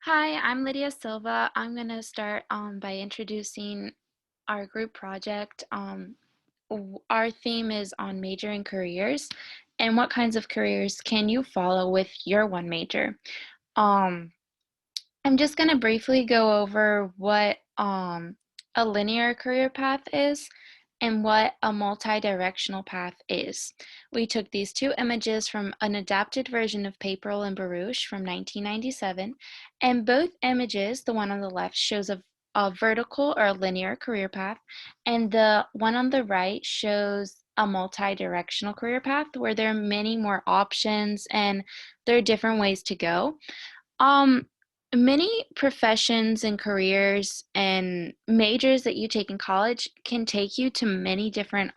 Hi, I'm Lydia Silva. I'm going to start by introducing our group project. Our theme is on major and careers and what kinds of careers can you follow with your one major. Um, I'm just going to briefly go over what a linear career path is and what a multi-directional path is. We took these two images from an adapted version of Paperl and Baruch from 1997, and both images, the one on the left shows a vertical or a linear career path, and the one on the right shows a multi-directional career path where there are many more options and there are different ways to go. Um, Many professions and careers and majors that you take in college can take you to many different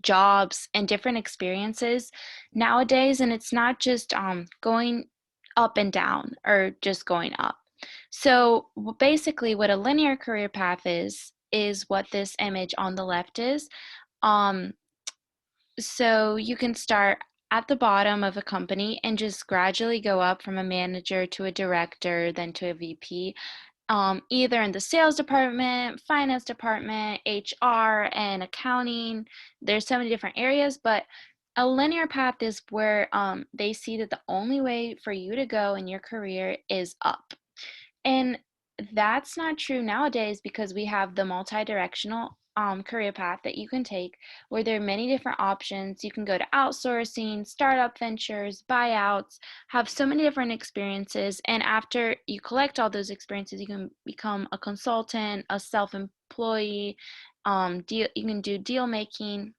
jobs and different experiences nowadays, and it's not just going up and down or just going up. So basically what a linear career path is what this image on the left is. Um, so you can start at the bottom of a company and just gradually go up from a manager to a director, then to a VP, either in the sales department, finance department, HR, and accounting. There's so many different areas, but a linear path is where they see that the only way for you to go in your career is up. And that's not true nowadays because we have the multi-directional career path that you can take where there are many different options. You can go to outsourcing, startup ventures, buyouts, have so many different experiences. And after you collect all those experiences, you can become a consultant, a self-employee, you can do deal making.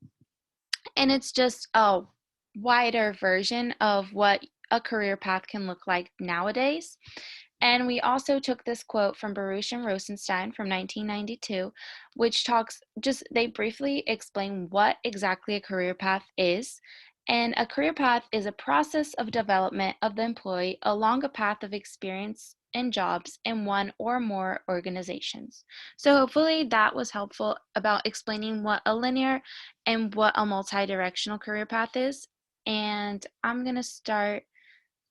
And it's just a wider version of what a career path can look like nowadays. And we also took this quote from Baruch and Rosenstein from 1992, which talks they briefly explain what exactly a career path is. And a career path is a process of development of the employee along a path of experience and jobs in one or more organizations. So hopefully that was helpful about explaining what a linear and what a multi-directional career path is. And I'm going to start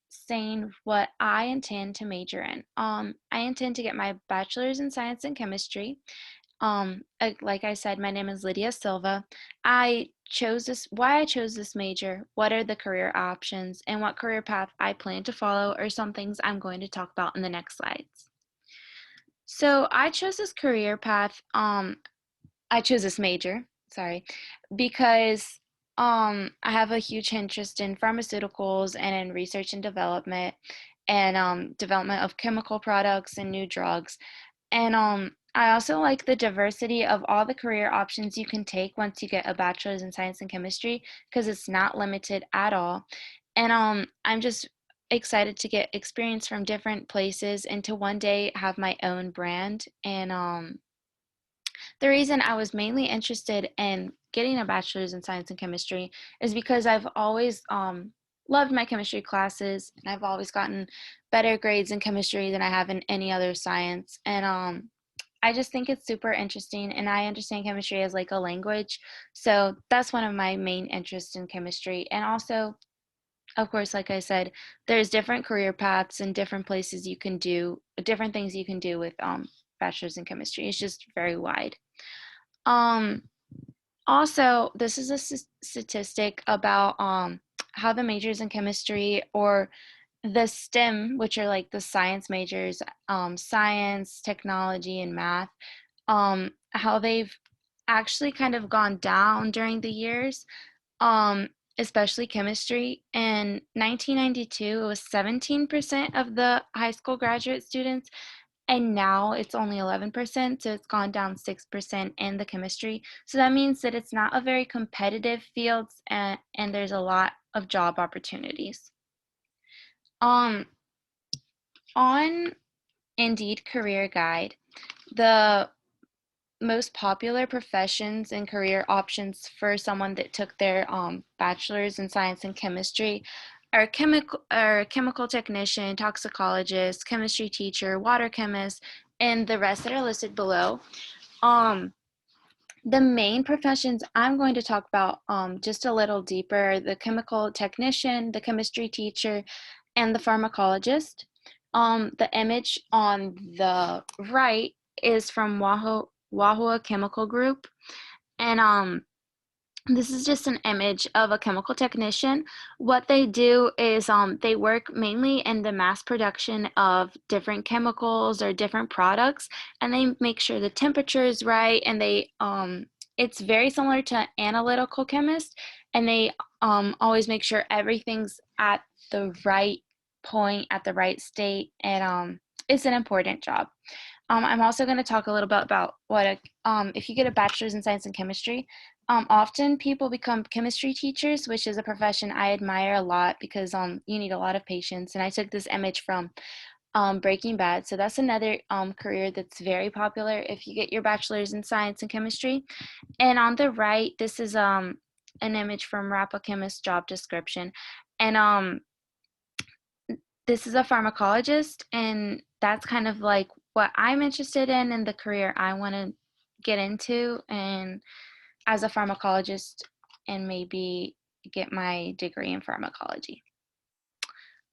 saying what I intend to major in. I intend to get my bachelor's in science and chemistry. Like I said, my name is Lydia Silva. Why I chose this major, what are the career options, and what career path I plan to follow are some things I'm going to talk about in the next slides. So I chose this career path, I chose this major, sorry, because I have a huge interest in pharmaceuticals and in research and development development of chemical products and new drugs. And I also like the diversity of all the career options you can take once you get a bachelor's in science and chemistry because it's not limited at all. And I'm just excited to get experience from different places and to one day have my own brand. And the reason I was mainly interested in getting a bachelor's in science and chemistry is because I've always loved my chemistry classes, and I've always gotten better grades in chemistry than I have in any other science. And I just think it's super interesting, and I understand chemistry as like a language. So that's one of my main interests in chemistry. And also, of course, like I said, there's different career paths and different places you can do, different things you can do with bachelor's in chemistry. It's just very wide. Um, Also, this is a statistic about how the majors in chemistry or the STEM, which are like the science majors, science, technology, and math, how they've actually kind of gone down during the years, especially chemistry. In 1992, it was 17% of the high school graduate students, and now it's only 11%, so it's gone down 6% in the chemistry. So that means that it's not a very competitive field, and there's a lot of job opportunities. Um, on Indeed Career Guide, the most popular professions and career options for someone that took their bachelor's in science and chemistry are chemical technician, toxicologist, chemistry teacher, water chemist, and the rest that are listed below. Um, the main professions I'm going to talk about just a little deeper: the chemical technician, the chemistry teacher, and the pharmacologist. The image on the right is from Wahoo Chemical Group, and this is just an image of a chemical technician. What they do is they work mainly in the mass production of different chemicals or different products, and they make sure the temperature is right, and they it's very similar to analytical chemists, and they always make sure everything's at the right point, at the right state, and it's an important job. I'm also going to talk a little bit about if you get a bachelor's in science and chemistry, often people become chemistry teachers, which is a profession I admire a lot because you need a lot of patience. And I took this image from Breaking Bad. So that's another career that's very popular if you get your bachelor's in science and chemistry. And on the right, this is an image from Rapa Chemist job description. And this is a pharmacologist, and that's kind of like what I'm interested in and the career I want to get into, and as a pharmacologist, and maybe get my degree in pharmacology.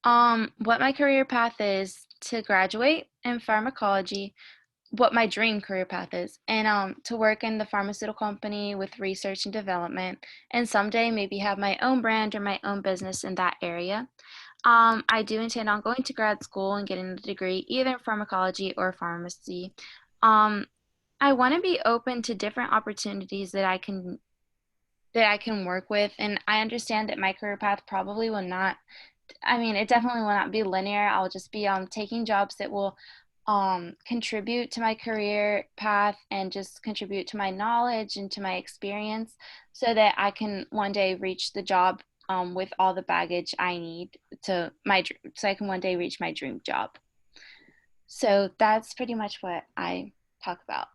What my career path is to graduate in pharmacology, what my dream career path is, and to work in the pharmaceutical company with research and development, and someday maybe have my own brand or my own business in that area. I do intend on going to grad school and getting a degree either in pharmacology or pharmacy. Um, I want to be open to different opportunities that I can work with, and I understand that my career path probably will not. I mean, it definitely will not be linear. I'll just be taking jobs that will contribute to my career path and just contribute to my knowledge and to my experience, so that I can one day reach the job with all the baggage I need so I can one day reach my dream job. So that's pretty much what I talk about.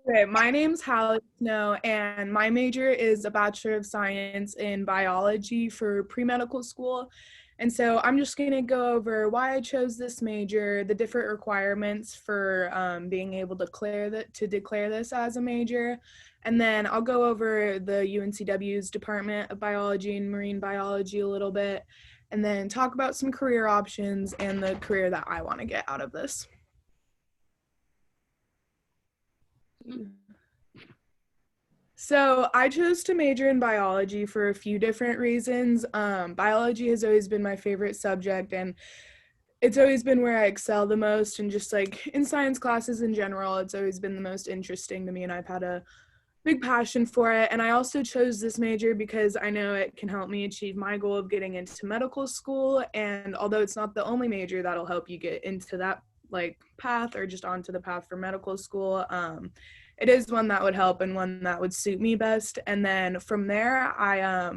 Okay, my name's Halle Snow, and my major is a Bachelor of Science in Biology for pre-medical school. And so I'm just going to go over why I chose this major, the different requirements for being able to declare this as a major. And then I'll go over the UNCW's Department of Biology and Marine Biology a little bit, and then talk about some career options and the career that I want to get out of this. So I chose to major in biology for a few different reasons. Biology has always been my favorite subject, and it's always been where I excel the most, and just like in science classes in general, it's always been the most interesting to me, and I've had a big passion for it. And I also chose this major because I know it can help me achieve my goal of getting into medical school. And although it's not the only major that'll help you get into that path or just onto the path for medical school, it is one that would help and one that would suit me best. And then from there, I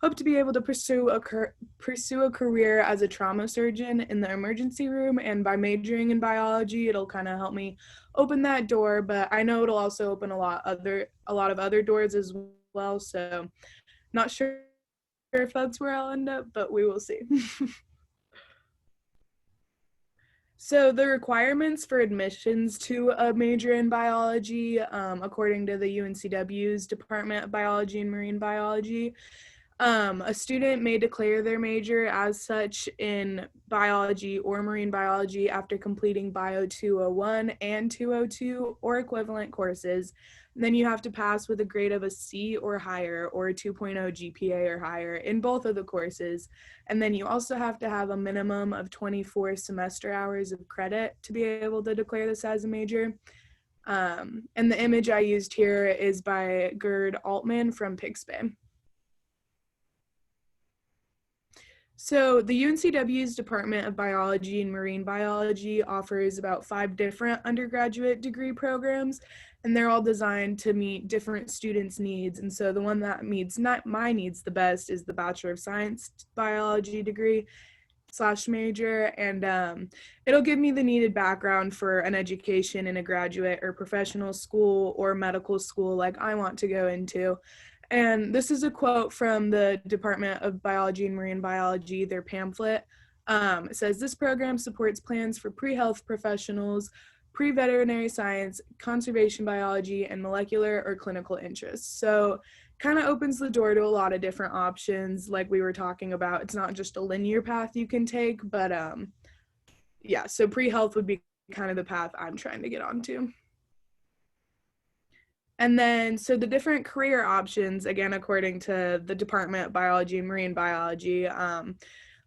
hope to be able to pursue a career as a trauma surgeon in the emergency room. And by majoring in biology, it'll kind of help me open that door. But I know it'll also open a lot of other doors as well. So not sure if that's where I'll end up, but we will see. So the requirements for admissions to a major in biology, according to the UNCW's Department of Biology and Marine Biology, a student may declare their major as such in biology or marine biology after completing Bio 201 and 202 or equivalent courses. And then you have to pass with a grade of a C or higher, or a 2.0 GPA or higher in both of the courses. And then you also have to have a minimum of 24 semester hours of credit to be able to declare this as a major. And the image I used here is by Gerd Altman from Pixbay. So the UNCW's Department of Biology and Marine Biology offers about 5 different undergraduate degree programs, and they're all designed to meet different students' needs. And so the one that meets my needs the best is the Bachelor of Science Biology degree / major, and it'll give me the needed background for an education in a graduate or professional school or medical school like I want to go into. And this is a quote from the Department of Biology and Marine Biology, their pamphlet. It says, "This program supports plans for pre-health professionals, pre-veterinary science, conservation biology, and molecular or clinical interests." So kind of opens the door to a lot of different options. Like we were talking about, it's not just a linear path you can take, but yeah, so pre-health would be kind of the path I'm trying to get onto. And then, so the different career options, again, according to the Department of Biology and Marine Biology,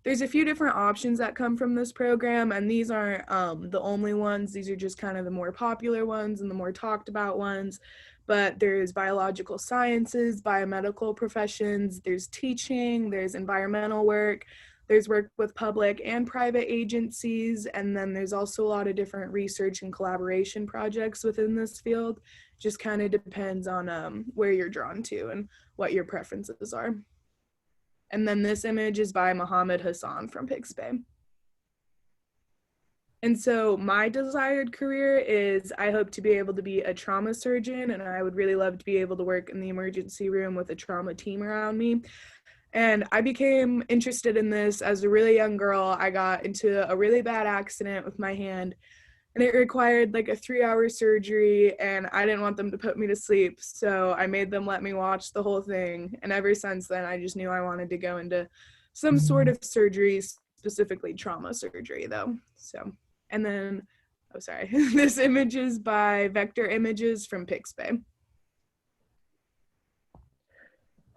there's a few different options that come from this program, and these aren't the only ones. These are just kind of the more popular ones and the more talked about ones. But there's biological sciences, biomedical professions, there's teaching, there's environmental work, there's work with public and private agencies, and then there's also a lot of different research and collaboration projects within this field. Just kind of depends on where you're drawn to and what your preferences are. And then this image is by Mohammed Hassan from Pixbay. And so my desired career is I hope to be able to be a trauma surgeon, and I would really love to be able to work in the emergency room with a trauma team around me. And I became interested in this as a really young girl. I got into a really bad accident with my hand, and it required like a 3-hour surgery, and I didn't want them to put me to sleep. So I made them let me watch the whole thing. And ever since then, I just knew I wanted to go into some sort of surgery, specifically trauma surgery though. So, and then, oh, sorry, this image is by Vector Images from Pixbay.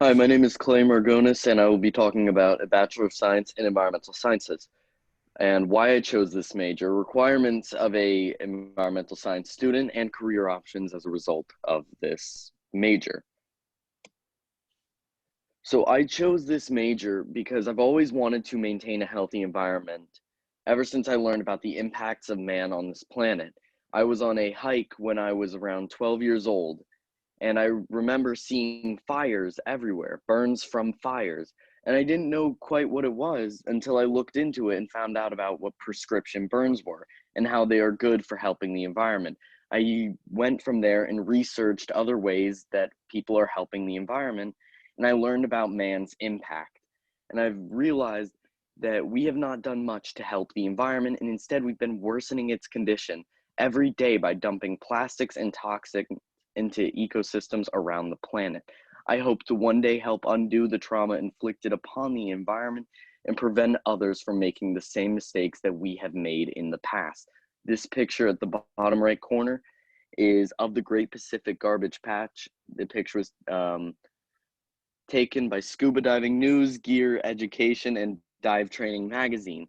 Hi, my name is Clay Margonis, and I will be talking about a Bachelor of Science in Environmental Sciences and why I chose this major, requirements of a environmental science student, and career options as a result of this major. So I chose this major because I've always wanted to maintain a healthy environment ever since I learned about the impacts of man on this planet. I was on a hike when I was around 12 years old, and I remember seeing fires everywhere, burns from fires, and I didn't know quite what it was until I looked into it and found out about what prescription burns were and how they are good for helping the environment. I went from there and researched other ways that people are helping the environment, and I learned about man's impact. And I've realized that we have not done much to help the environment, and instead we've been worsening its condition every day by dumping plastics and toxic into ecosystems around the planet. I hope to one day help undo the trauma inflicted upon the environment and prevent others from making the same mistakes that we have made in the past. This picture at the bottom right corner is of the Great Pacific Garbage Patch. The picture was taken by Scuba Diving News, Gear, Education, and Dive Training magazine,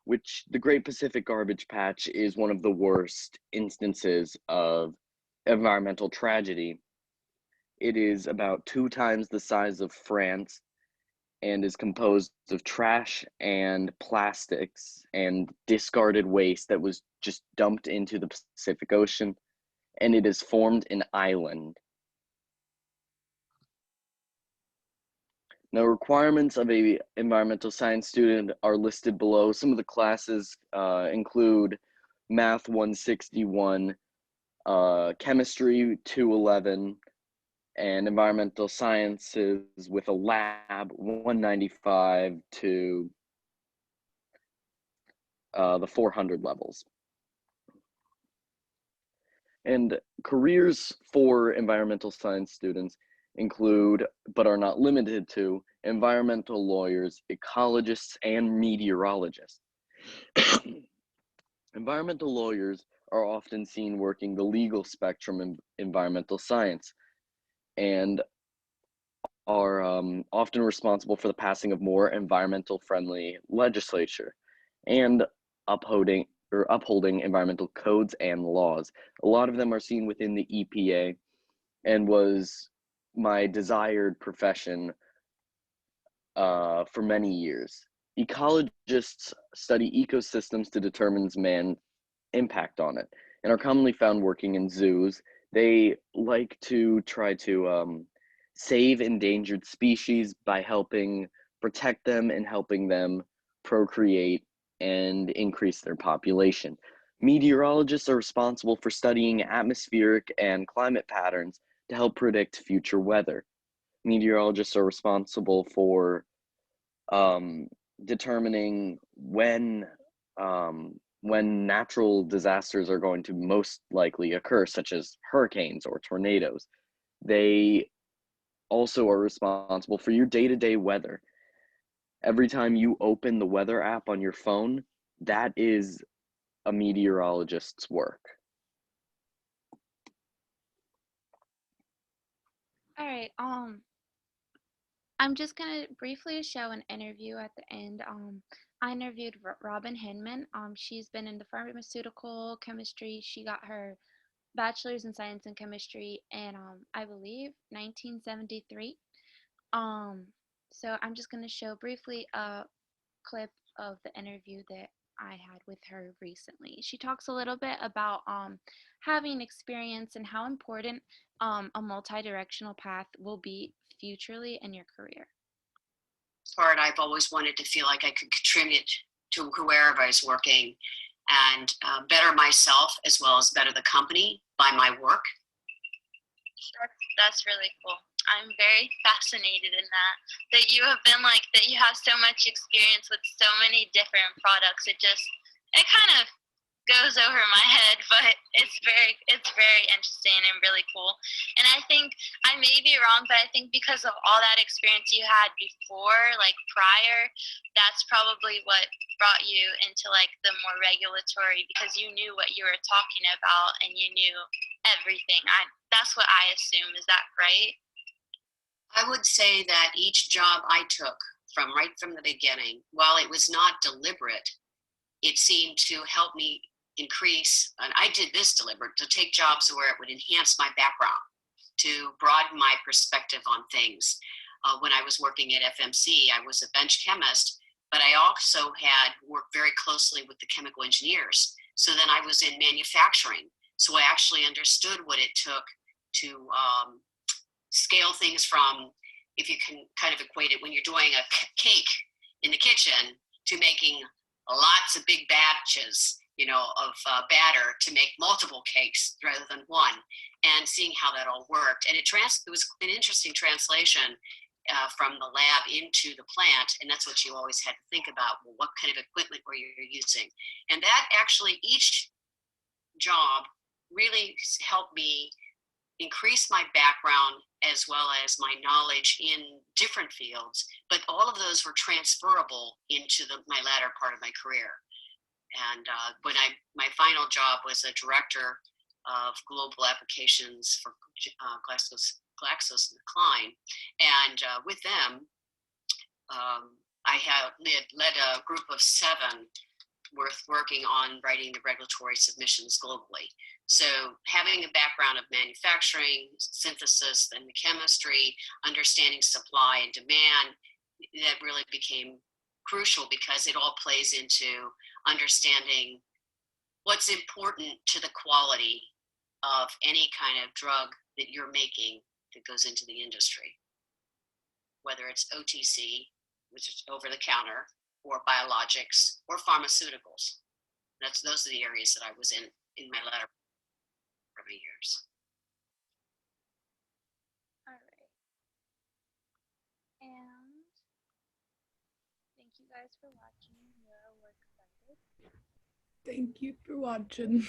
which the Great Pacific Garbage Patch is one of the worst instances of environmental tragedy. It is about 2 times the size of France and is composed of trash and plastics and discarded waste that was just dumped into the Pacific Ocean, and it has formed an island. Now, requirements of a environmental science student are listed below. Some of the classes include Math 161, Chemistry 211, and Environmental Sciences with a lab 195 to the 400 levels. And careers for environmental science students include, but are not limited to, environmental lawyers, ecologists, and meteorologists. Environmental lawyers are often seen working the legal spectrum in environmental science and are often responsible for the passing of more environmental friendly legislature and upholding environmental codes and laws. A lot of them are seen within the EPA and was my desired profession for many years. Ecologists study ecosystems to determine man's impact on it and are commonly found working in zoos. They like to try to save endangered species by helping protect them and helping them procreate and increase their population. Meteorologists are responsible for studying atmospheric and climate patterns to help predict future weather. Meteorologists are responsible for determining when natural disasters are going to most likely occur, such as hurricanes or tornadoes. They also are responsible for your day-to-day weather. Every time you open the weather app on your phone, that is a meteorologist's work. All right. I'm just gonna briefly show an interview at the end. I interviewed Robin Hinman. She's been in the pharmaceutical chemistry. She got her bachelor's in science and chemistry in, I believe, 1973. Um, so I'm just gonna show briefly a clip of the interview that I had with her recently. She talks a little bit about having experience and how important a multi-directional path will be futurely in your career. Part, I've always wanted to feel like I could contribute to wherever I was working and better myself as well as better the company by my work. That's really cool. I'm very fascinated in that you have been like that. You have so much experience with so many different products. It kind of goes over my head, but it's very interesting and really cool. And I think I may be wrong, but I think because of all that experience you had before, like prior, that's probably what brought you into like the more regulatory, because you knew what you were talking about and you knew everything. That's what I assume. Is that right? I would say that each job I took right from the beginning, while it was not deliberate, it seemed to help me increase, and I did this deliberate, to take jobs where it would enhance my background, to broaden my perspective on things. When I was working at FMC, I was a bench chemist, but I also had worked very closely with the chemical engineers. So then I was in manufacturing. So I actually understood what it took to scale things from, if you can kind of equate it, when you're doing a cake in the kitchen, to making lots of big batches, of batter to make multiple cakes rather than one, and seeing how that all worked. And it was an interesting translation from the lab into the plant, and that's what you always had to think about. Well, what kind of equipment were you using? And that actually, each job really helped me increase my background as well as my knowledge in different fields, but all of those were transferable into my latter part of my career. And when my final job was a director of global applications for GlaxoSmithKline, and with them, I had led a group of 7 working on writing the regulatory submissions globally. So having a background of manufacturing, synthesis, and the chemistry, understanding supply and demand, that really became crucial because it all plays into understanding what's important to the quality of any kind of drug that you're making that goes into the industry, whether it's OTC, which is over the counter, or biologics, or pharmaceuticals. Those are the areas that I was in my latter years. All right. And thank you guys for watching. We're excited. Thank you for watching.